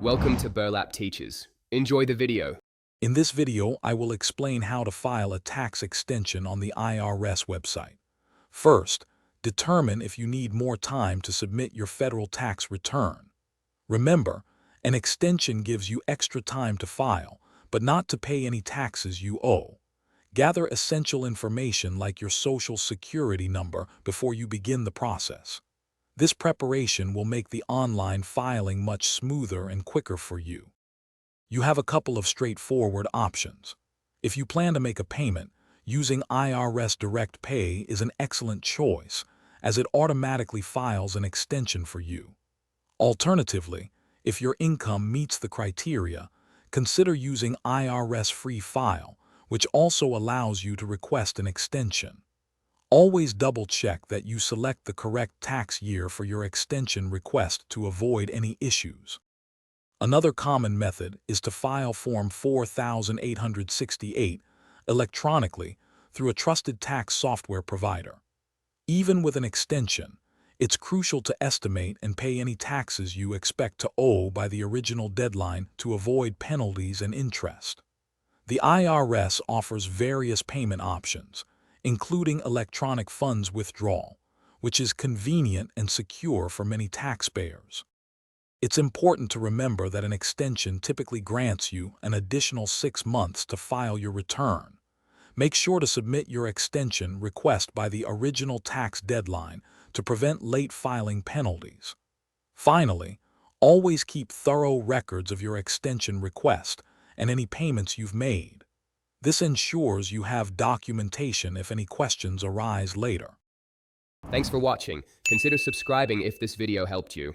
Welcome to Burlap Teachers. Enjoy the video. In this video, I will explain how to file a tax extension on the IRS website. First, determine if you need more time to submit your federal tax return. Remember, an extension gives you extra time to file, but not to pay any taxes you owe. Gather essential information like your Social Security number before you begin the process. This preparation will make the online filing much smoother and quicker for you. You have a couple of straightforward options. If you plan to make a payment, using IRS Direct Pay is an excellent choice, as it automatically files an extension for you. Alternatively, if your income meets the criteria, consider using IRS Free File, which also allows you to request an extension. Always double-check that you select the correct tax year for your extension request to avoid any issues. Another common method is to file Form 4868 electronically through a trusted tax software provider. Even with an extension, it's crucial to estimate and pay any taxes you expect to owe by the original deadline to avoid penalties and interest. The IRS offers various payment options, including electronic funds withdrawal, which is convenient and secure for many taxpayers. It's important to remember that an extension typically grants you an additional 6 months to file your return. Make sure to submit your extension request by the original tax deadline to prevent late filing penalties. Finally, always keep thorough records of your extension request and any payments you've made. This ensures you have documentation if any questions arise later. Thanks for watching. Consider subscribing if this video helped you.